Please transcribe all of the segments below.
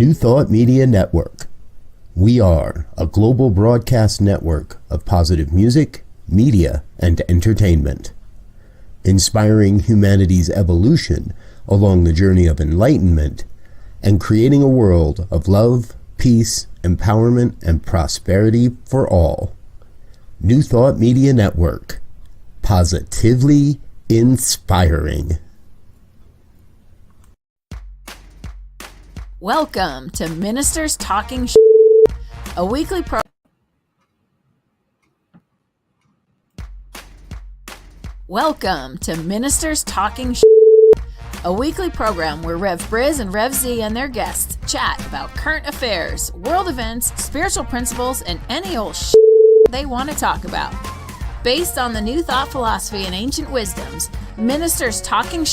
New Thought Media Network. We are a global broadcast network of positive music, media, and entertainment, inspiring humanity's evolution along the journey of enlightenment and creating a world of love, peace, empowerment, and prosperity for all. New Thought Media Network. Positively inspiring. Welcome to Ministers Talking a weekly Welcome to Ministers Talking a weekly program where Rev BRZ and Rev Z and their guests chat about current affairs, world events, spiritual principles, and any old they want to talk about. Based on the New Thought philosophy and ancient wisdoms, Ministers Talking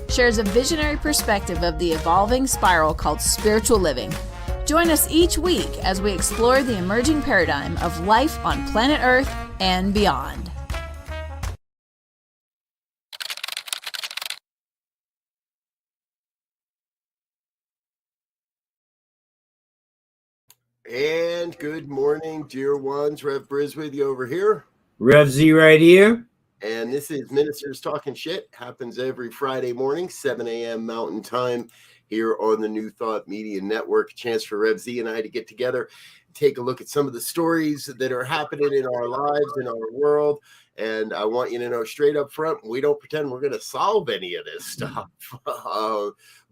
shares a visionary perspective of the evolving spiral called spiritual living. Join us each week as we explore the emerging paradigm of life on planet Earth and beyond. And good morning, dear ones. Rev BRZ with you over here. Rev Z right here. And this is Ministers Talking Shit. Happens every Friday morning, 7 a.m. Mountain Time here on the New Thought Media Network. A chance for Rev Z and I to get together, take a look at some of the stories that are happening in our lives, in our world. And I want you to know straight up front, we don't pretend we're going to solve any of this stuff.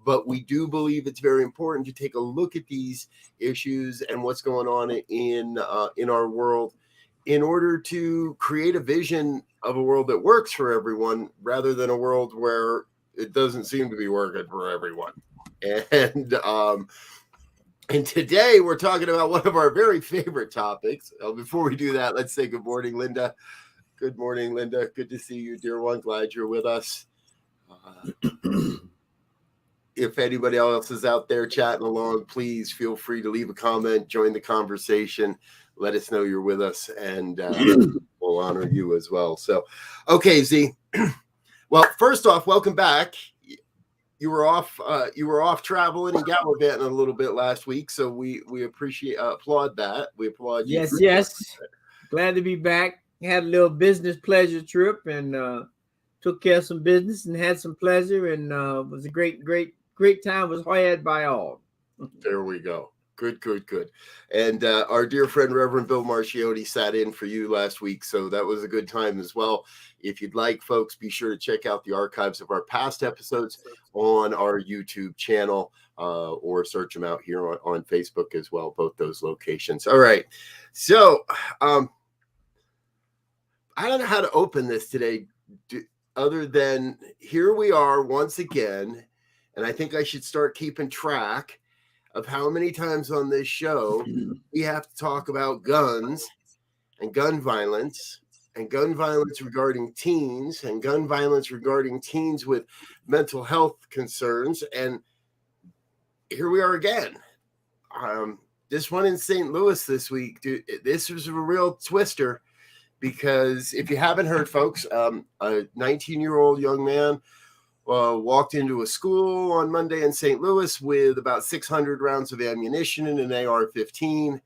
But we do believe it's very important to take a look at these issues and what's going on in our world in order to create a vision of a world that works for everyone rather than a world where it doesn't seem to be working for everyone. And today we're talking about one of our very favorite topics. Before we do that, let's say good morning, Linda. Good morning, Linda. Good to see you, dear one. Glad you're with us. If anybody else is out there chatting along, please feel free to leave a comment, join the conversation. Let us know you're with us, and we'll honor you as well. So, okay, Z. Well, first off, welcome back. You were off traveling and gallivanting a little bit last week, so we applaud that. We applaud you. Yes. Glad to be back. Had a little business pleasure trip and took care of some business and had some pleasure, and was a great time. Was had by all. There we go. Good. And our dear friend, Reverend Bill Marchiotti, sat in for you last week. So that was a good time as well. If you'd like, folks, be sure to check out the archives of our past episodes on our YouTube channel or search them out here on Facebook as well, both those locations. All right. So I don't know how to open this today other than here we are once again. And I think I should start keeping track of how many times on this show we have to talk about guns and gun violence regarding teens and gun violence regarding teens with mental health concerns. And here we are again. This one in St. Louis this week, dude, this was a real twister because if you haven't heard, folks, a 19-year-old young man walked into a school on Monday in St. Louis with about 600 rounds of ammunition and an AR-15.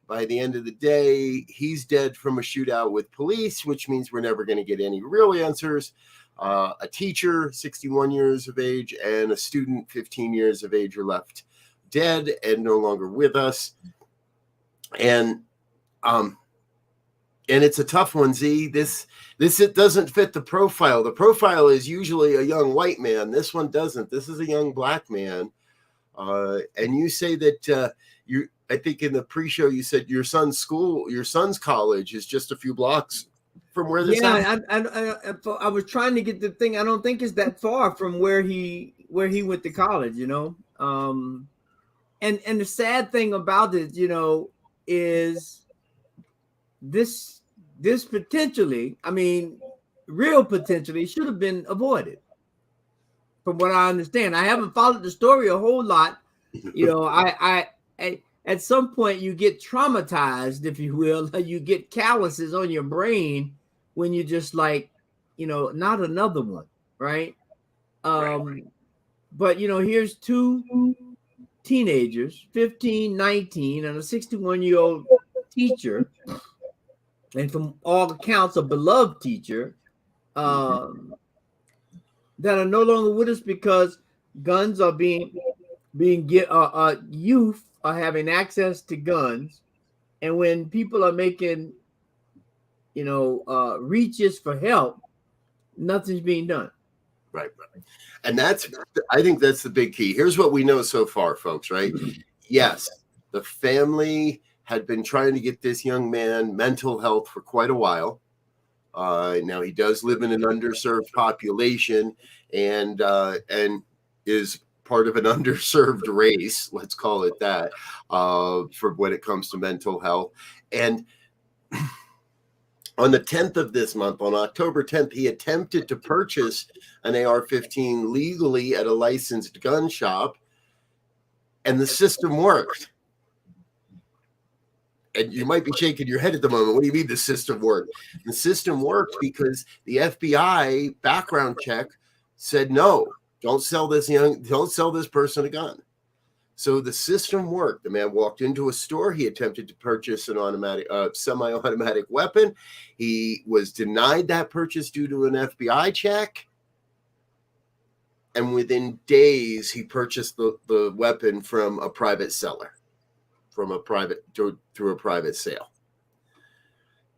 By the end of the day, he's dead from a shootout with police, which means we're never going to get any real answers. A teacher, 61 years of age, and a student, 15 years of age, are left dead and no longer with us. And it's a tough one, Z. This it doesn't fit the profile. The profile is usually a young white man. This one doesn't. This is a young black man. And you say that I think in the pre-show you said your son's college is just a few blocks from where this happened. I was trying to get the thing. I don't think it's that far from where he went to college, you know. And the sad thing about it, you know, is this potentially, I mean, real potentially should have been avoided. From what I understand, I haven't followed the story a whole lot. You know, I at some point you get traumatized, if you will, you get calluses on your brain when you just like, you know, not another one, right? Right. But you know, here's two teenagers, 15, 19, and a 61-year-old teacher, and from all accounts, a beloved teacher, that are no longer with us because guns are youth are having access to guns, and when people are making, reaches for help, nothing's being done. Right. And I think that's the big key. Here's what we know so far, folks, right? Yes, the family had been trying to get this young man mental health for quite a while. Now he does live in an underserved population and is part of an underserved race, let's call it that, for when it comes to mental health. And on the 10th of this month, on October 10th, he attempted to purchase an AR-15 legally at a licensed gun shop, and the system worked. And you might be shaking your head at the moment. What do you mean the system worked? The system worked because the FBI background check said, no, don't sell this person a gun. So the system worked. The man walked into a store. He attempted to purchase an semi-automatic weapon. He was denied that purchase due to an FBI check. And within days, he purchased the weapon from a private seller, through a private sale.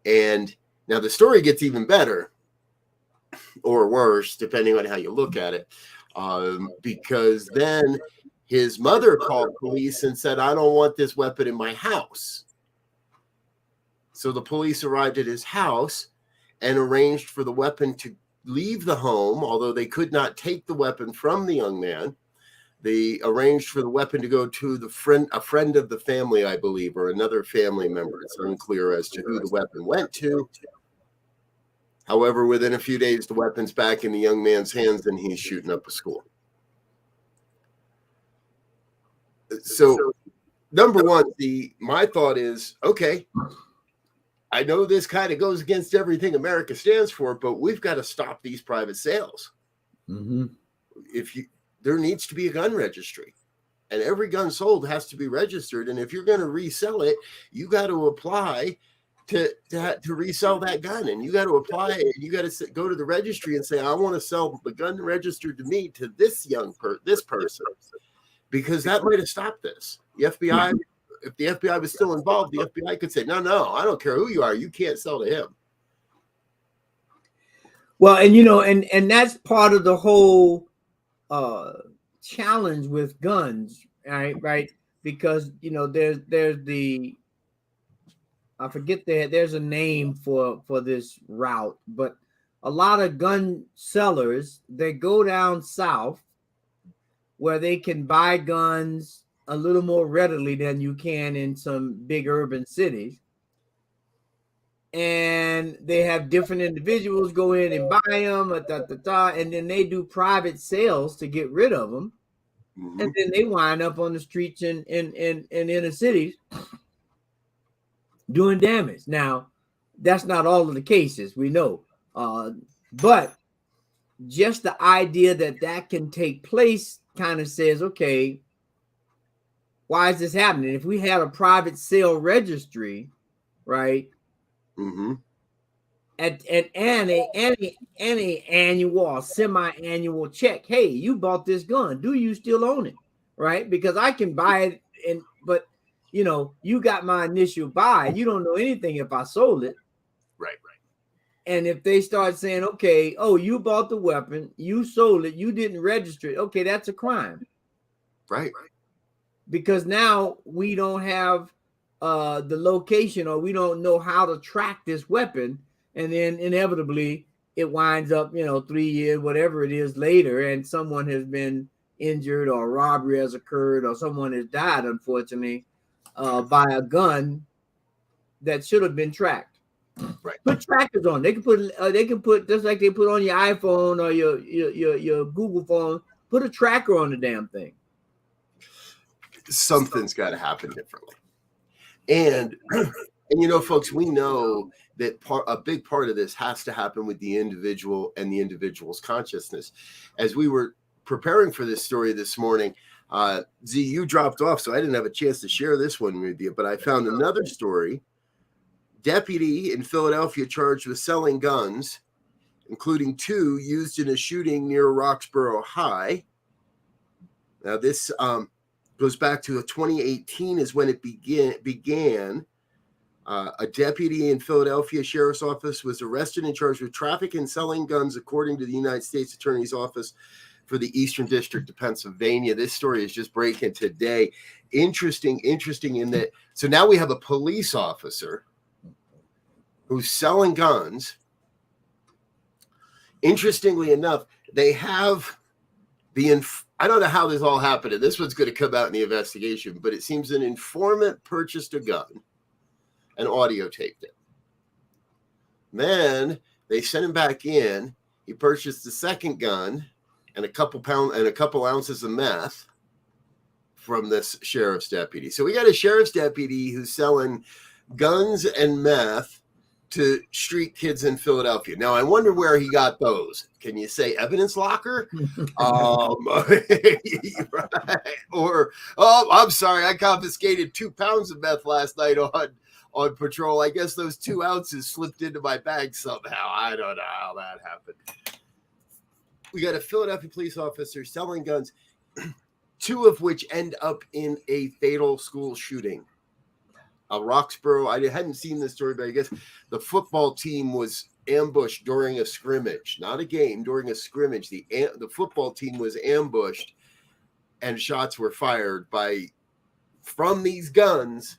And now the story gets even better or worse, depending on how you look at it, because then his mother called police and said, I don't want this weapon in my house. So the police arrived at his house and arranged for the weapon to leave the home, although they could not take the weapon from the young man. They arranged for the weapon to go to a friend of the family, I believe, or another family member. It's unclear as to who the weapon went to. However, within a few days, the weapon's back in the young man's hands and he's shooting up a school. So, number one, my thought is, okay, I know this kind of goes against everything America stands for, but we've got to stop these private sales. Mm-hmm. There needs to be a gun registry, and every gun sold has to be registered. And if you're going to resell it, you got to apply to resell that gun, and you got to apply. You got to go to the registry and say, I want to sell the gun registered to me to this this person. Because that might have stopped this. The FBI, if the FBI was still involved, the FBI could say, no, I don't care who you are. You can't sell to him. Well, and that's part of the whole challenge with guns, right? Because, there's I forget there's a name for this route, but a lot of gun sellers, they go down south where they can buy guns a little more readily than you can in some big urban cities. And they have different individuals go in and buy them, and then they do private sales to get rid of them. Mm-hmm. And then they wind up on the streets in inner cities doing damage. Now, that's not all of the cases, we know. But just the idea that can take place kind of says, okay, why is this happening? If we had a private sale registry, right? Mm-hmm. At any annual or semi-annual check, hey, you bought this gun. Do you still own it? Right? Because I can buy it, but you got my initial buy. You don't know anything if I sold it. Right. And if they start saying, okay, oh, you bought the weapon, you sold it, you didn't register it, okay, that's a crime. Right. Because now we don't have the location, or we don't know how to track this weapon. And then inevitably it winds up, 3 years, whatever it is later, and someone has been injured or a robbery has occurred or someone has died, unfortunately, by a gun that should have been tracked. Right. Put trackers on. They can put just like they put on your iPhone or your Google phone. Put a tracker on the damn thing. Something's got to happen differently. And folks, we know that a big part of this has to happen with the individual and the individual's consciousness. As we were preparing for this story this morning, Z, you dropped off, so I didn't have a chance to share this one with you, but I found another story. Deputy in Philadelphia charged with selling guns, including 2 used in a shooting near Roxborough High. Now, this goes back to 2018 is when it began. A deputy in Philadelphia Sheriff's Office was arrested and charged with trafficking and selling guns, according to the United States Attorney's Office for the Eastern District of Pennsylvania. This story is just breaking today. Interesting in that. So now we have a police officer who's selling guns. Interestingly enough, they have I don't know how this all happened, and this one's going to come out in the investigation, but it seems an informant purchased a gun and audio taped it. Then they sent him back in. He purchased the second gun and a couple ounces of meth from this sheriff's deputy. So we got a sheriff's deputy who's selling guns and meth to street kids in Philadelphia. Now, I wonder where he got those. Can you say evidence locker? Right. Or, I'm sorry, I confiscated 2 pounds of meth last night on patrol. I guess those 2 ounces slipped into my bag somehow. I don't know how that happened. We got a Philadelphia police officer selling guns, 2 of which end up in a fatal school shooting. Roxborough, I hadn't seen this story, but I guess the football team was ambushed during a scrimmage, not a game, during a scrimmage. The football team was ambushed and shots were fired from these guns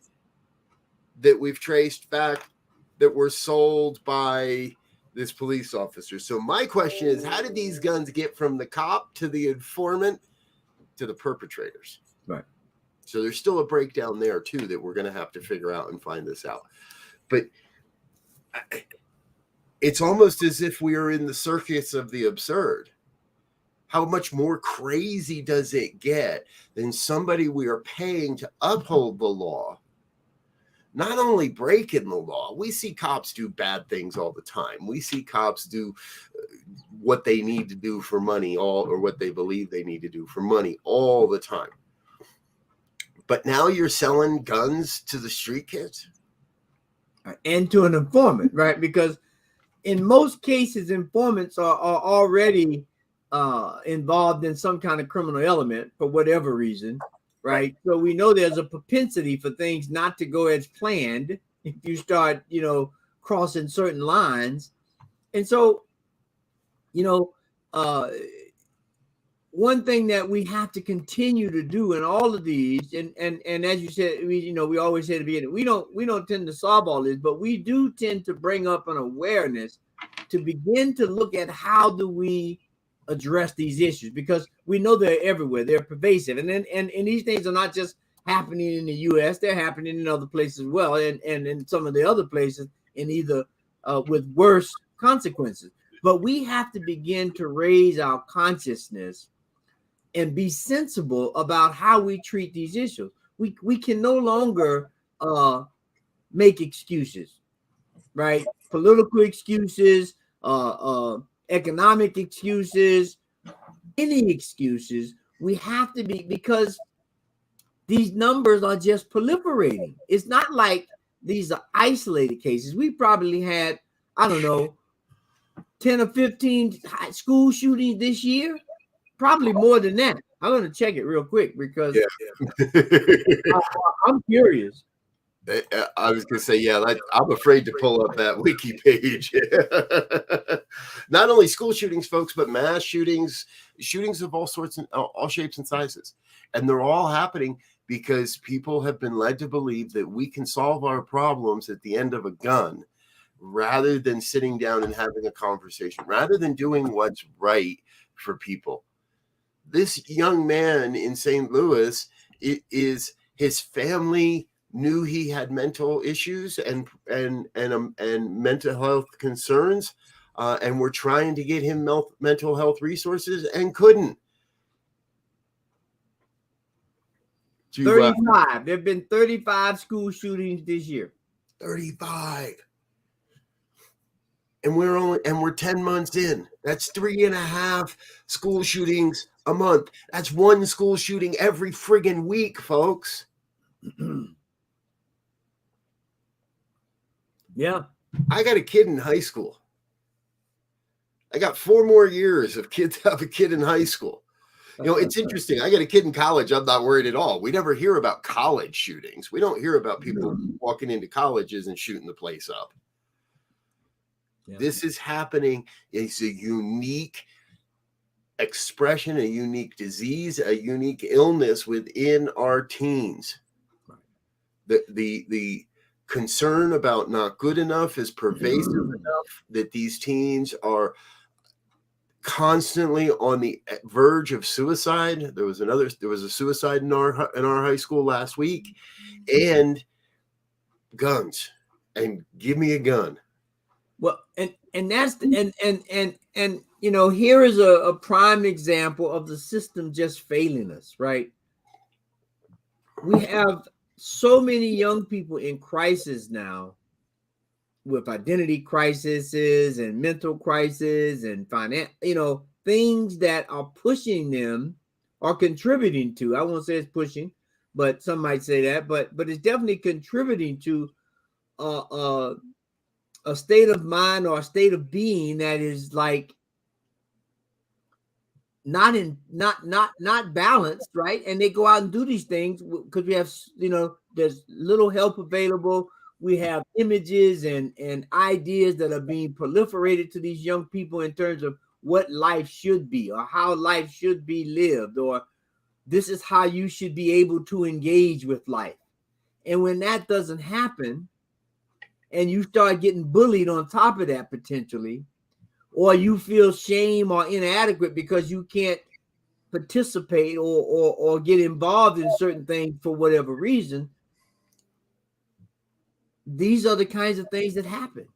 that we've traced back that were sold by this police officer. So my question is, how did these guns get from the cop to the informant to the perpetrators? Right. So there's still a breakdown there too that we're going to have to figure out and find this out. But it's almost as if we are in the circus of the absurd. How much more crazy does it get than somebody we are paying to uphold the law? Not only breaking the law, we see cops do bad things all the time. We see cops do what they need to do for money, or what they believe they need to do for money all the time. But now you're selling guns to the street kids? And to an informant, right? Because in most cases, informants are already involved in some kind of criminal element for whatever reason, right? So we know there's a propensity for things not to go as planned if you start, crossing certain lines. And so, one thing that we have to continue to do in all of these, and as you said, we always say at the beginning, we don't tend to solve all this, but we do tend to bring up an awareness to begin to look at how do we address these issues, because we know they're everywhere, they're pervasive, and these things are not just happening in the U.S., they're happening in other places as well, and in some of the other places, in either with worse consequences. But we have to begin to raise our consciousness and be sensible about how we treat these issues. We can no longer make excuses, right? Political excuses, economic excuses, any excuses. We have to be, because these numbers are just proliferating. It's not like these are isolated cases. We probably had, 10 or 15 school shootings this year. Probably more than that. I'm going to check it real quick because I'm curious. I was going to say, I'm afraid to pull up that wiki page. Not only school shootings, folks, but mass shootings of all sorts and all shapes and sizes. And they're all happening because people have been led to believe that we can solve our problems at the end of a gun, rather than sitting down and having a conversation, rather than doing what's right for people. This young man in St. Louis, his family knew he had mental issues and mental health concerns, and were trying to get him mental health resources and couldn't. 35. There have been 35 school shootings this year. 35. and we're 10 months in. That's 3.5 school shootings a month. That's one school shooting every friggin' week, folks. Yeah. I got a kid in high school. I got 4 more years of kids have a kid in high school. You know, it's interesting. I got a kid in college. I'm not worried at all. We never hear about college shootings. We don't hear about people walking into colleges and shooting the place up. Yeah. This is happening. It's a unique expression, a unique disease, a unique illness within our teens. The concern about not good enough is pervasive enough that these teens are constantly on the verge of suicide. There was a suicide in our high school last week, and guns, and give me a gun. Well, and that's and you know, here is a prime example of the system just failing us, right? We have so many young people in crisis now, with identity crises and mental crisis and things that are pushing them or contributing to. I won't say it's pushing, but some might say that, but it's definitely contributing to a state of mind or a state of being that is like not balanced, right? And they go out and do these things because we have, there's little help available. We have images and ideas that are being proliferated to these young people in terms of what life should be or how life should be lived, or this is how you should be able to engage with life. And when that doesn't happen, and you start getting bullied on top of that potentially, or you feel shame or inadequate because you can't participate or get involved in certain things for whatever reason, these are the kinds of things that happen.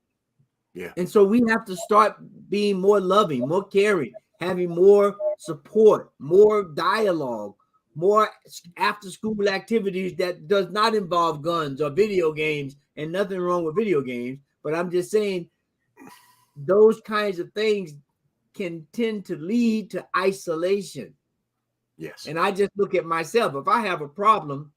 Yeah. And so we have to start being more loving, more caring, having more support, more dialogue, more after school activities that does not involve guns or video games, and nothing wrong with video games. But I'm just saying those kinds of things can tend to lead to isolation. Yes. And I just look at myself. If I have a problem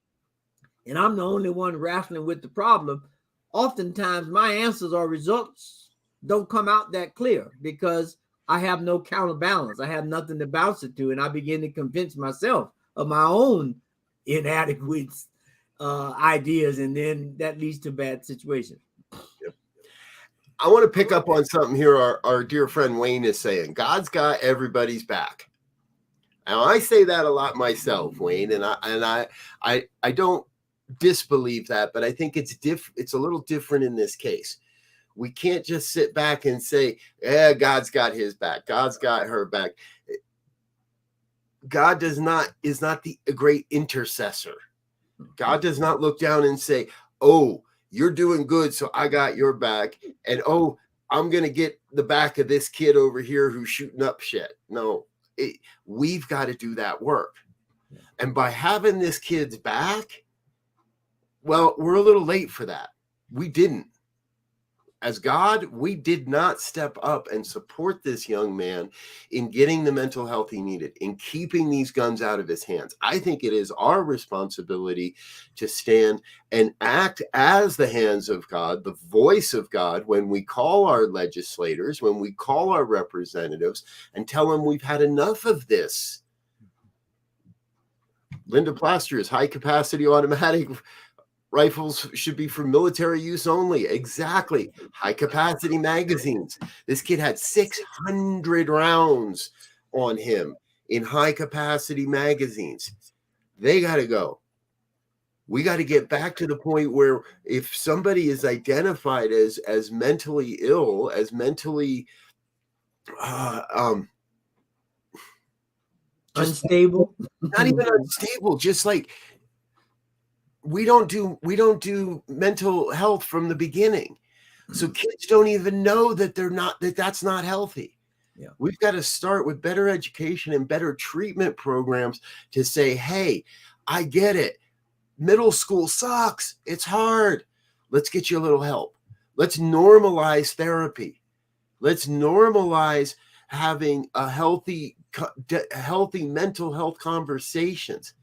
and I'm the only one wrestling with the problem, oftentimes my answers or results don't come out that clear because I have no counterbalance. I have nothing to bounce it to. And I begin to convince myself of my own inadequate ideas. And then that leads to bad situations. Yep. I want to pick up on something here our dear friend Wayne is saying. God's got everybody's back. Now, I say that a lot myself, Wayne, and I don't disbelieve that, but I think it's a little different in this case. We can't just sit back and say, yeah, God's got his back. God's got her back. God is not the great intercessor. God does not look down and say, oh, you're doing good, so I got your back. And, oh, I'm going to get the back of this kid over here who's shooting up shit. No, we've got to do that work. And by having this kid's back, well, we're a little late for that. We didn't. As God, we did not step up and support this young man in getting the mental health he needed, in keeping these guns out of his hands. I think it is our responsibility to stand and act as the hands of God, the voice of God, when we call our legislators, when we call our representatives and tell them we've had enough of this. Linda Plaster's high-capacity automatic rifles should be for military use only. Exactly. High capacity magazines. This kid had 600 rounds on him in high capacity magazines. They got to go. We got to get back to the point where if somebody is identified as mentally ill, as mentally unstable, not even unstable, just like we don't do mental health from the beginning. So kids don't even know that that's not healthy. Yeah. We've got to start with better education and better treatment programs to say, hey, I get it. Middle school sucks. It's hard. Let's get you a little help. Let's normalize therapy. Let's normalize having a healthy mental health conversations.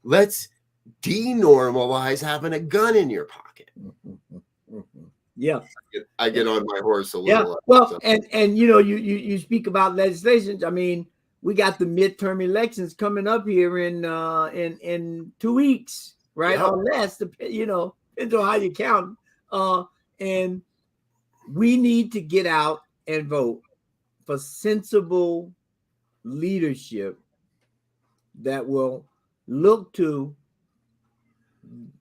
Let's denormalize having a gun in your pocket. Yeah, I get on my horse a yeah. little. Well, and you speak about legislation. I mean, we got the midterm elections coming up here in 2 weeks, right? Yep. Or less, depends on how you count. And we need to get out and vote for sensible leadership that will look to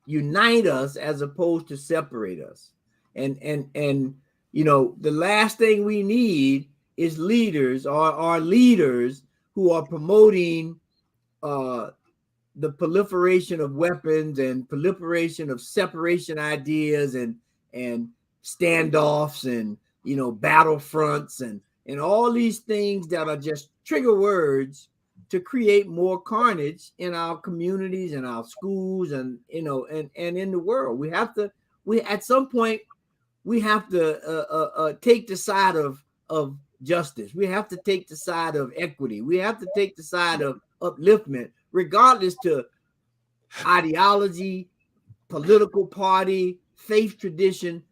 unite us as opposed to separate us. And the last thing we need is leaders or leaders who are promoting the proliferation of weapons and proliferation of separation ideas and standoffs and battlefronts and all these things that are just trigger words to create more carnage in our communities and our schools and and in the world. At some point we have to take the side of justice. We have to take the side of equity. We have to take the side of upliftment, regardless to ideology, political party, faith tradition.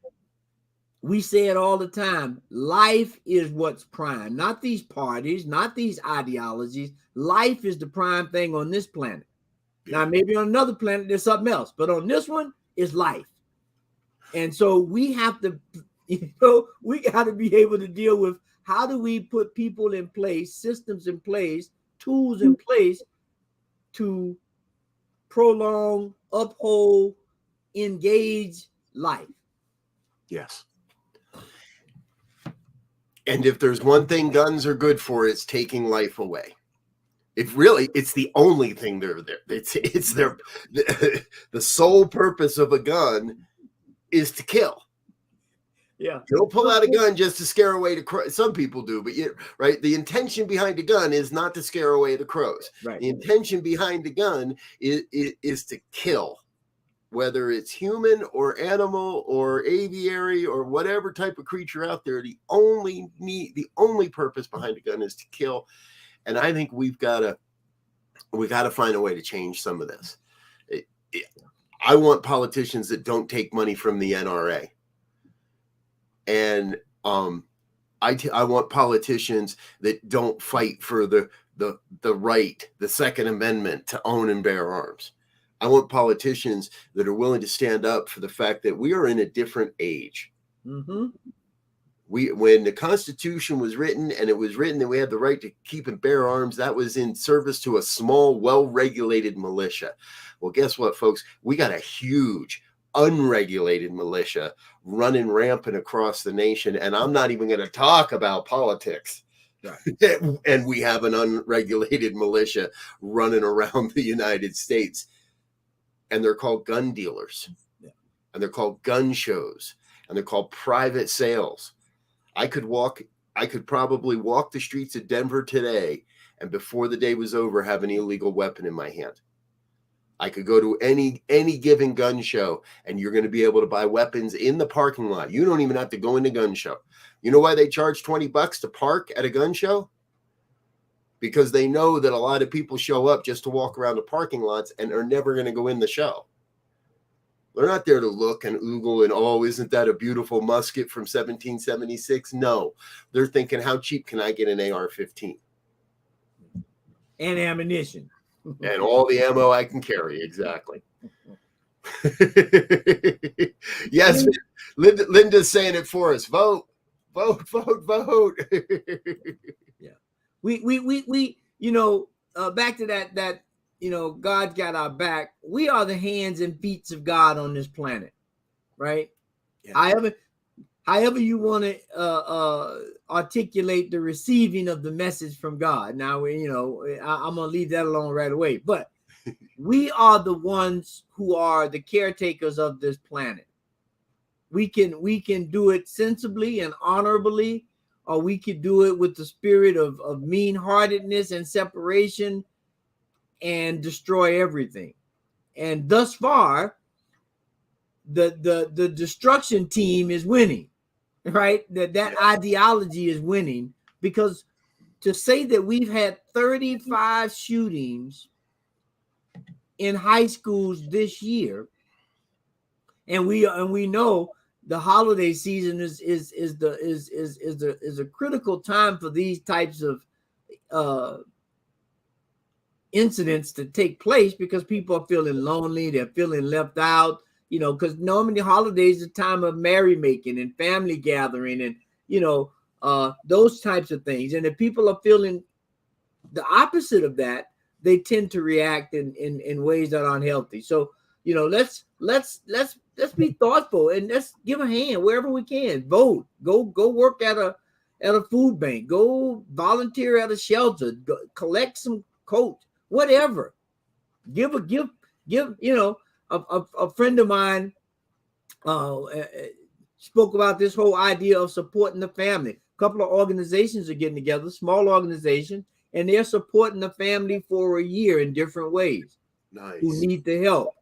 We say it all the time. Life is what's prime, not these parties, not these ideologies. Life is the prime thing on this planet. Now, maybe on another planet, there's something else, but on this one, it's life. And so we have to, we got to be able to deal with how do we put people in place, systems in place, tools in place to prolong, uphold, engage life. Yes. And if there's one thing guns are good for, it's taking life away. It's the only thing they're there. It's their the sole purpose of a gun is to kill. Yeah. You don't pull out a gun just to scare away the crows. Some people do, but right. The intention behind a gun is not to scare away the crows. Right. The intention behind the gun is to kill. Whether it's human or animal or aviary or whatever type of creature out there, the only purpose behind a gun is to kill. And I think we got to find a way to change some of this. I want politicians that don't take money from the NRA. And I want politicians that don't fight for the right, the Second Amendment to own and bear arms. I want politicians that are willing to stand up for the fact that we are in a different age. Mm-hmm. When the Constitution was written, and it was written that we had the right to keep and bear arms, that was in service to a small, well-regulated militia. Well, guess what, folks? We got a huge, unregulated militia running rampant across the nation, and I'm not even going to talk about politics. Right. And we have an unregulated militia running around the United States. And they're called gun dealers, and they're called gun shows, and they're called private sales. I could probably walk the streets of Denver today, and before the day was over, have an illegal weapon in my hand. I could go to any given gun show, and you're going to be able to buy weapons in the parking lot. You don't even have to go in the gun show. You know why they charge $20 to park at a gun show? Because they know that a lot of people show up just to walk around the parking lots and are never going to go in the show. They're not there to look and oogle and, oh, isn't that a beautiful musket from 1776? No, they're thinking, how cheap can I get an AR-15? And ammunition. And all the ammo I can carry, exactly. Yes, Linda's saying it for us. Vote, vote, vote, vote. Yeah. We back to that God's got our back. We are the hands and feet of God on this planet, right? Yeah. However you want to articulate the receiving of the message from God. Now, I'm gonna leave that alone right away. But we are the ones who are the caretakers of this planet. We can do it sensibly and honorably, or we could do it with the spirit of mean-heartedness and separation and destroy everything. And thus far, the destruction team is winning. right? That ideology is winning, because to say that we've had 35 shootings in high schools this year, and we know the holiday season is a critical time for these types of incidents to take place, because people are feeling lonely, they're feeling left out, because normally holidays are a time of merrymaking and family gathering and those types of things. And if people are feeling the opposite of that, they tend to react in ways that are unhealthy. So let's be thoughtful, and let's give a hand wherever we can. Vote, go work at a food bank, go volunteer at a shelter, go collect some coats, whatever. Give a friend of mine spoke about this whole idea of supporting the family. A couple of organizations are getting together, small organizations, and they're supporting the family for a year in different ways. Nice. Who need the help.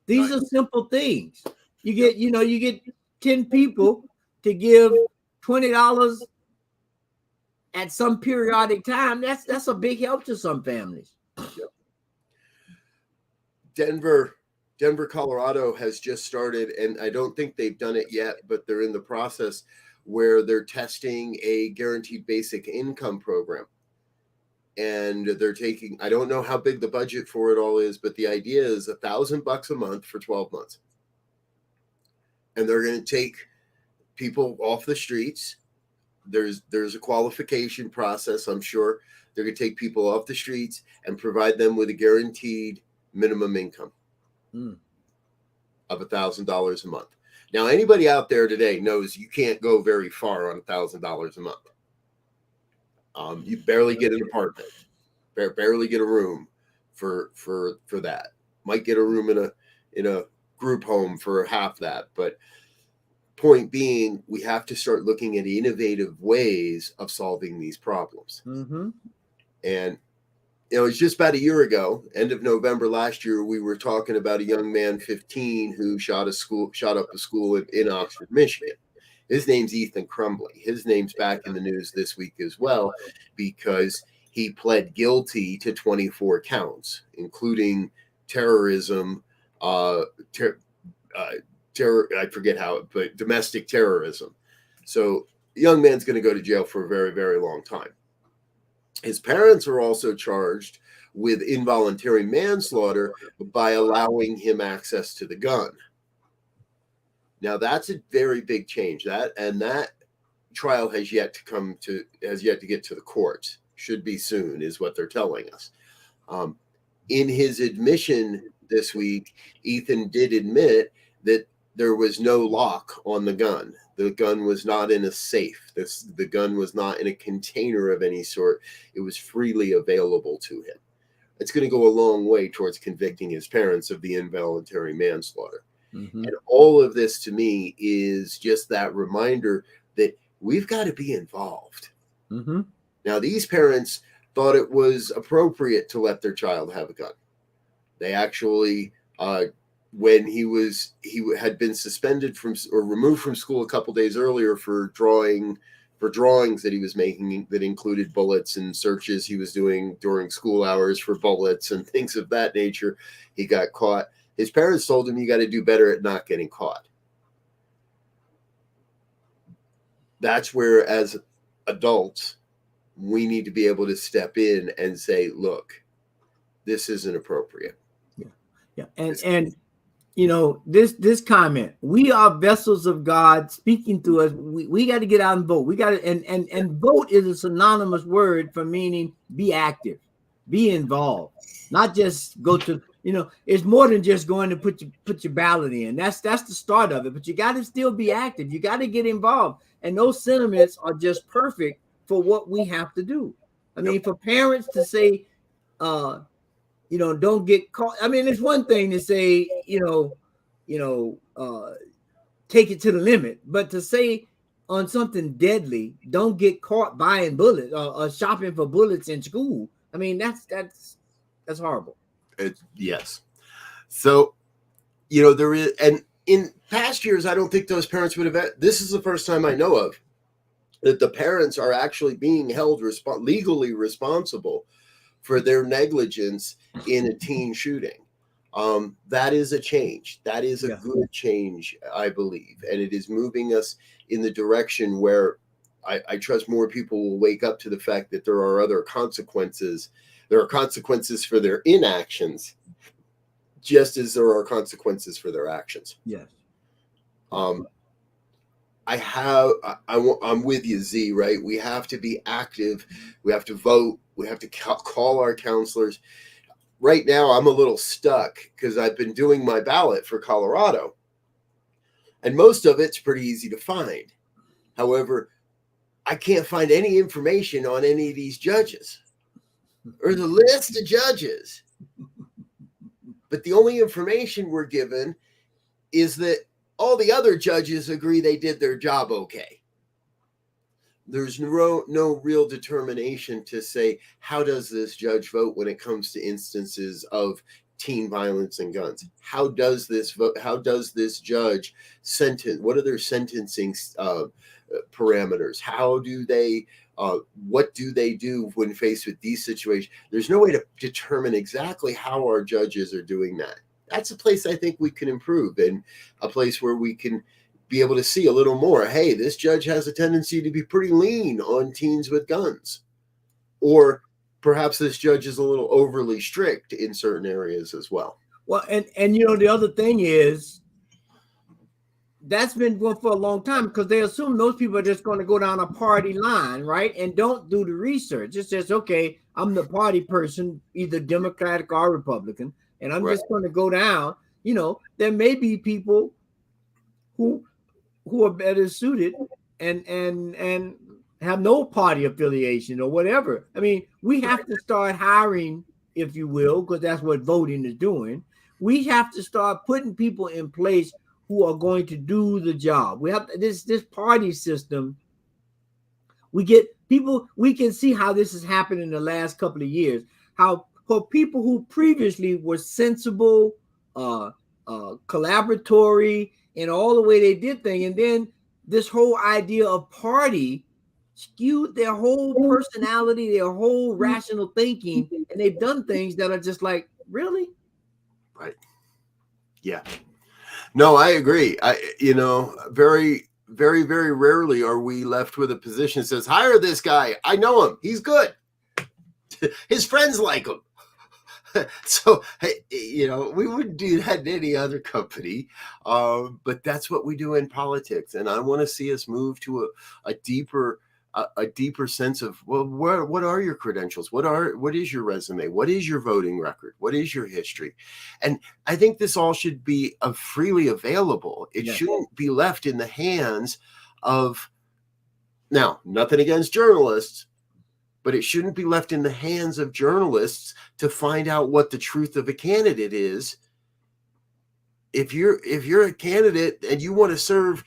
These are simple things. You get 10 people to give $20 at some periodic time. That's a big help to some families. Yep. Denver, Colorado has just started, and I don't think they've done it yet, but they're in the process where they're testing a guaranteed basic income program. And they're taking, I don't know how big the budget for it all is, but the idea is $1,000 a month for 12 months. And they're going to take people off the streets. There's a qualification process, I'm sure. They're going to take people off the streets and provide them with a guaranteed minimum income of $1,000 a month. Now, anybody out there today knows you can't go very far on $1,000 a month. You barely get an apartment, barely get a room for that. Might get a room in a group home for half that. But point being, we have to start looking at innovative ways of solving these problems. Mm-hmm. And it's just about a year ago, end of November last year, we were talking about a young man, 15, who shot up a school in Oxford, Michigan. His name's Ethan Crumbley. His name's back in the news this week as well, because he pled guilty to 24 counts, including terrorism, I forget how, but domestic terrorism. So the young man's going to go to jail for a very, very long time. His parents are also charged with involuntary manslaughter by allowing him access to the gun. Now that's a very big change. That trial has yet to get to the courts. Should be soon, is what they're telling us. In his admission this week, Ethan did admit that there was no lock on the gun. The gun was not in a safe. The gun was not in a container of any sort. It was freely available to him. It's going to go a long way towards convicting his parents of the involuntary manslaughter. Mm-hmm. And all of this to me is just that reminder that we've got to be involved. Mm-hmm. Now, these parents thought it was appropriate to let their child have a gun. They actually, when he had been suspended from or removed from school a couple days earlier for drawings that he was making that included bullets and searches he was doing during school hours for bullets and things of that nature, he got caught. His parents told him, you got to do better at not getting caught. That's where, as adults, we need to be able to step in and say, look, this isn't appropriate. Yeah. And this comment, we are vessels of God speaking to us. We got to get out and vote. We got to, and vote is a synonymous word for meaning be active, be involved, not just go to, it's more than just going to put your ballot in. That's the start of it, but you got to still be active. You got to get involved. And those sentiments are just perfect for what we have to do. I mean, for parents to say, don't get caught. I mean, it's one thing to say, take it to the limit, but to say on something deadly, don't get caught buying bullets or shopping for bullets in school. I mean, that's horrible. Yes. So, there is, and in past years, I don't think those parents would have. This is the first time I know of that the parents are actually being held legally responsible for their negligence in a teen shooting. That is a change. That is a good change, I believe. And it is moving us in the direction where I trust more people will wake up to the fact that there are other consequences. There are consequences for their inactions, just as there are consequences for their actions. Yes. I'm with you, Z, right? We have to be active. We have to vote. We have to call our counselors. Right now, I'm a little stuck because I've been doing my ballot for Colorado, and most of it's pretty easy to find. However, I can't find any information on any of these judges. There's a list of judges, but the only information we're given is that all the other judges agree they did their job okay. There's no real determination to say, how does this judge vote when it comes to instances of teen violence and guns? How does this vote? How does this judge sentence? What are their sentencing parameters? How do they? What do they do when faced with these situations? There's no way to determine exactly how our judges are doing that. That's a place I think we can improve, and a place where we can be able to see a little more. Hey, this judge has a tendency to be pretty lean on teens with guns, or perhaps this judge is a little overly strict in certain areas as well. Well, and you know, the other thing is that's been going for a long time, because they assume those people are just going to go down a party line, right? And don't do the research. It says, okay, I'm the party person, either Democratic or Republican, and I'm just going to go down. You know, there may be people who are better suited and have no party affiliation or whatever. I mean, we have to start hiring, if you will, because that's what voting is doing. We have to start putting people in place who are going to do the job. We have this party system. We get people. We can see how this has happened in the last couple of years. How for people who previously were sensible, collaboratory, and all the way they did things, and then this whole idea of party skewed their whole personality, their whole rational thinking, and they've done things that are just like, really? Right. Yeah. No, I agree. Very, very, very rarely are we left with a position that says, hire this guy. I know him. He's good. His friends like him. So, we wouldn't do that in any other company. But that's what we do in politics. And I want to see us move to a deeper sense of, well, what are your credentials? What is your resume? What is your voting record? What is your history? And I think this all should be freely available. It shouldn't be left in the hands of, now, nothing against journalists, but it shouldn't be left in the hands of journalists to find out what the truth of a candidate is. If you're a candidate and you want to serve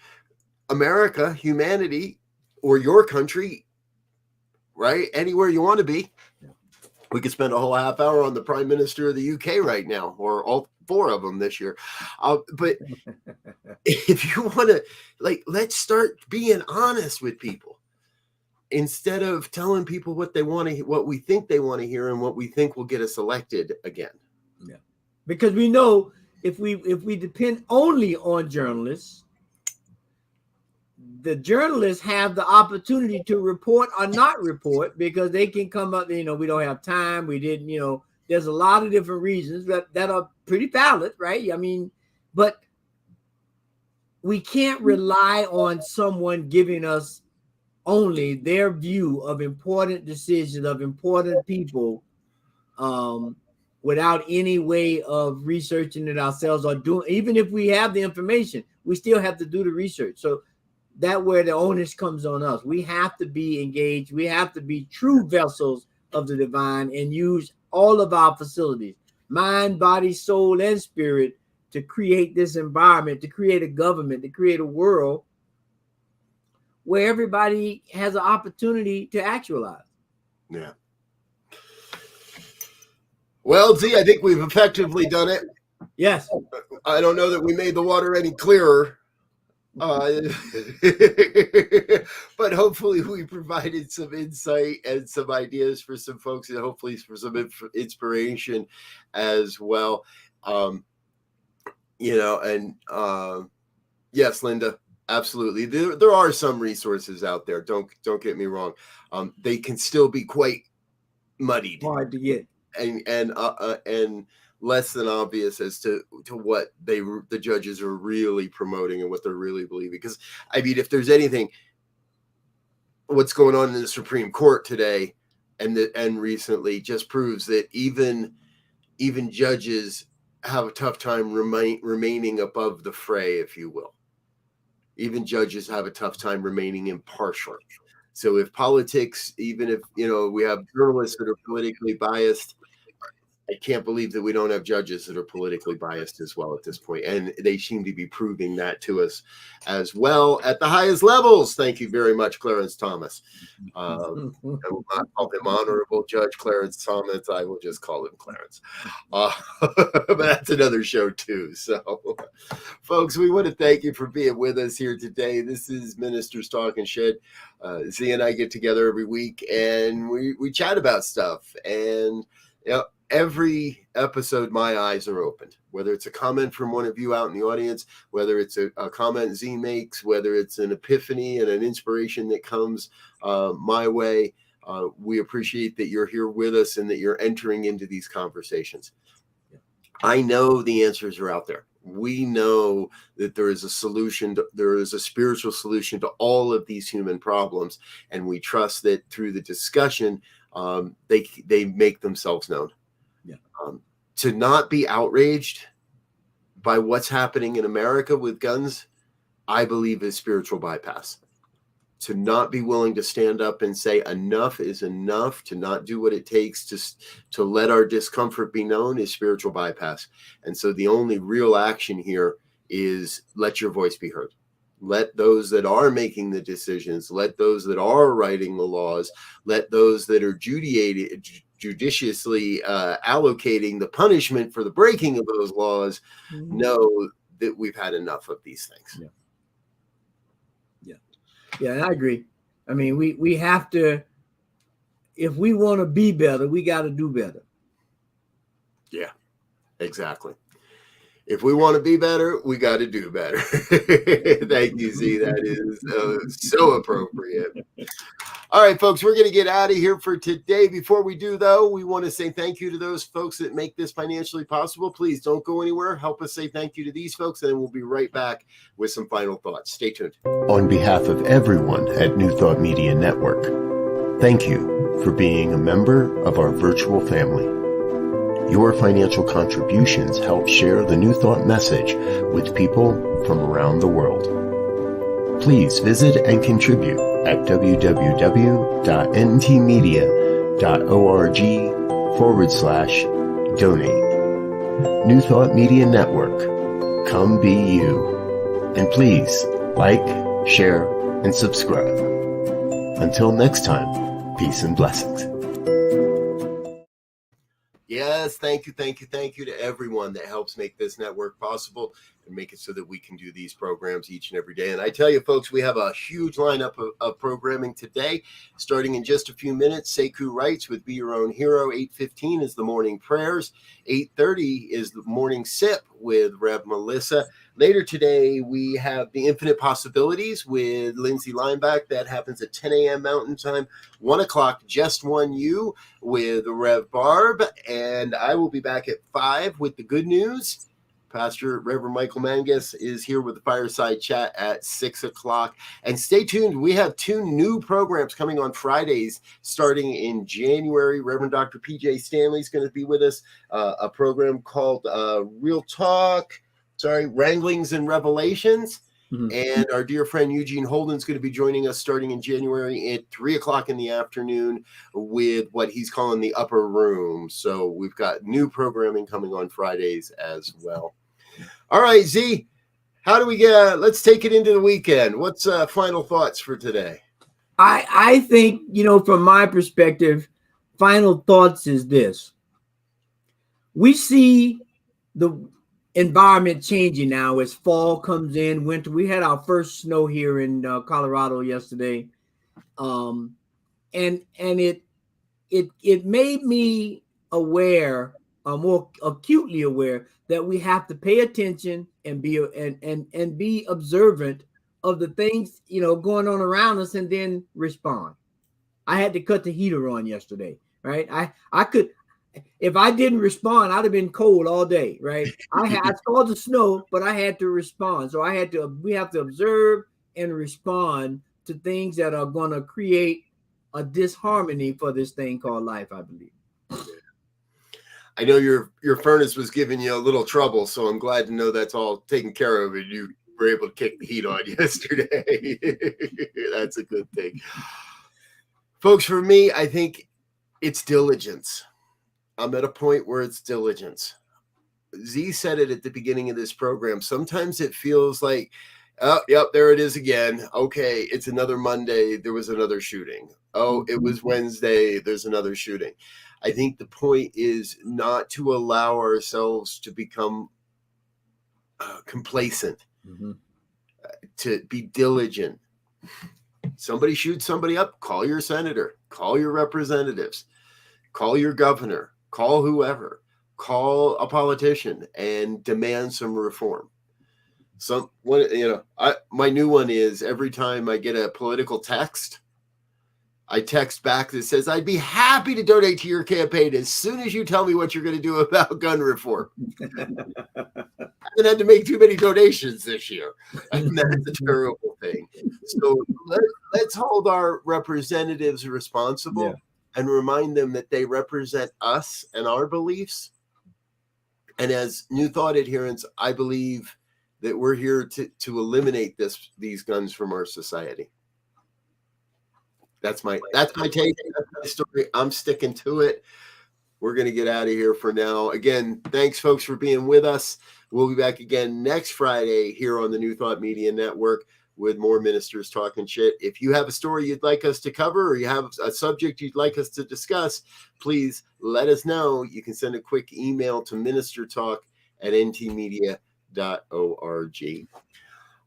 America, humanity, or your country, right, anywhere you want to be, we could spend a whole half hour on the Prime Minister of the UK right now, or all 4 of them this year. But if you want to, let's start being honest with people, instead of telling people what they want to, what we think they want to hear, and what we think will get us elected again. Yeah, because we know if we depend only on journalists, the journalists have the opportunity to report or not report, because they can come up, we don't have time, we didn't, there's a lot of different reasons that are pretty valid, right? I mean, but we can't rely on someone giving us only their view of important decisions of important people, without any way of researching it ourselves, or doing, even if we have the information, we still have to do the research. So that where the onus comes on us. We have to be engaged. We have to be true vessels of the divine and use all of our facilities, mind, body, soul, and spirit, to create this environment, to create a government, to create a world where everybody has an opportunity to actualize. Yeah. Well, Z, I think we've effectively done it. Yes. I don't know that we made the water any clearer. But hopefully we provided some insight and some ideas for some folks, and hopefully for some inspiration as well. Yes, Linda, absolutely. There are some resources out there. Don't get me wrong. They can still be quite muddied, hard to get, and less than obvious as to what the judges are really promoting and what they're really believing. Because I mean, if there's anything, what's going on in the Supreme Court today and recently just proves that even judges have a tough time remaining above the fray, if you will. Even judges have a tough time remaining impartial. So if politics, even if we have journalists that are politically biased, I can't believe that we don't have judges that are politically biased as well at this point. And they seem to be proving that to us as well at the highest levels. Thank you very much, Clarence Thomas. I will not call him Honorable Judge Clarence Thomas. I will just call him Clarence. But that's another show too. So, folks, we want to thank you for being with us here today. This is Ministers Talking Shit. Z and I get together every week and we chat about stuff. And, every episode, my eyes are opened, whether it's a comment from one of you out in the audience, whether it's a comment Z makes, whether it's an epiphany and an inspiration that comes my way. We appreciate that you're here with us and that you're entering into these conversations. I know the answers are out there. We know that there is a solution. There is a spiritual solution to all of these human problems. And we trust that through the discussion, they make themselves known. To not be outraged by what's happening in America with guns, I believe is spiritual bypass. To not be willing to stand up and say enough is enough, to not do what it takes to let our discomfort be known, is spiritual bypass. And so the only real action here is let your voice be heard. Let those that are making the decisions, let those that are writing the laws, let those that are judiciously allocating the punishment for the breaking of those laws know that we've had enough of these things. Yeah, I agree. I mean, we have to, if we want to be better, we got to do better. Yeah, exactly. If we want to be better, we got to do better. Thank you, Z. That is so appropriate. All right, folks, we're going to get out of here for today. Before we do, though, we want to say thank you to those folks that make this financially possible. Please don't go anywhere. Help us say thank you to these folks, and then we'll be right back with some final thoughts. Stay tuned. On behalf of everyone at New Thought Media Network, thank you for being a member of our virtual family. Your financial contributions help share the New Thought message with people from around the world. Please visit and contribute at www.ntmedia.org/donate. New Thought Media Network. Come be you. And please like, share, and subscribe. Until next time, peace and blessings. Yes, thank you to everyone that helps make this network possible and make it so that we can do these programs each and every day. And I tell you, folks, we have a huge lineup of programming today. Starting in just a few minutes, Sekou Writes with Be Your Own Hero. 8:15 is the morning prayers. 8:30 is the morning sip with Rev Melissa. Later today, we have the Infinite Possibilities with Lindsay Lineback. That happens at 10 a.m. Mountain Time. 1 o'clock, Just One You with Rev Barb. And I will be back at 5 with the good news. Pastor Reverend Michael Mangus is here with the Fireside Chat at 6 o'clock. And stay tuned. We have 2 new programs coming on Fridays starting in January. Reverend Dr. PJ Stanley is going to be with us. A program called Wranglings and Revelations. Mm-hmm. And our dear friend Eugene Holden's going to be joining us starting in January at 3 o'clock in the afternoon with what he's calling the Upper Room. So we've got new programming coming on Fridays as well. All right, Z, how do we let's take it into the weekend. What's final thoughts for today? I think, from my perspective, final thoughts is this. We see environment changing now as fall comes in, winter. We had our first snow here in Colorado yesterday, and it made me aware, more acutely aware, that we have to pay attention and be observant of the things going on around us, and then respond. I had to cut the heater on yesterday, right? I could, if I didn't respond, I'd have been cold all day, right? I saw the snow, but I had to respond. So we have to observe and respond to things that are going to create a disharmony for this thing called life, I believe. I know your furnace was giving you a little trouble, so I'm glad to know that's all taken care of and you were able to kick the heat on yesterday. That's a good thing. Folks, for me, I think it's diligence. I'm at a point where it's diligence. Z said it at the beginning of this program. Sometimes it feels like, oh, yep, there it is again. Okay, it's another Monday. There was another shooting. Oh, it was Wednesday. There's another shooting. I think the point is not to allow ourselves to become complacent, to be diligent. Somebody shoots somebody up, call your senator, call your representatives, call your governor, call whoever, call a politician and demand some reform. My new one is every time I get a political text, I text back that says, I'd be happy to donate to your campaign as soon as you tell me what you're going to do about gun reform. I haven't had to make too many donations this year. And that's a terrible thing. So let's hold our representatives responsible and remind them that they represent us and our beliefs. And as New Thought adherents, I believe that we're here to eliminate these guns from our society. That's my take. That's my story. I'm sticking to it. We're going to get out of here for now. Again, thanks, folks, for being with us. We'll be back again next Friday here on the New Thought Media Network with more ministers talking shit. If you have a story you'd like us to cover or you have a subject you'd like us to discuss, please let us know. You can send a quick email to ministertalk@ntmedia.org.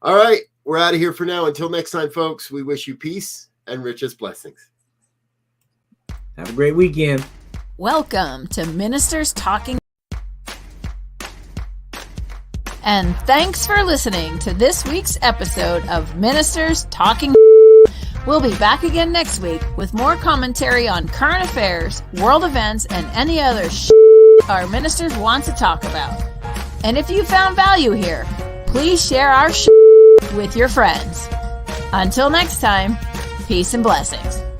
All right, we're out of here for now. Until next time, folks, we wish you peace and richest blessings. Have a great weekend. Welcome to Ministers Talking. And thanks for listening to this week's episode of Ministers Talking. We'll be back again next week with more commentary on current affairs, world events, and any other our ministers want to talk about. And if you found value here, please share our with your friends. Until next time, peace and blessings.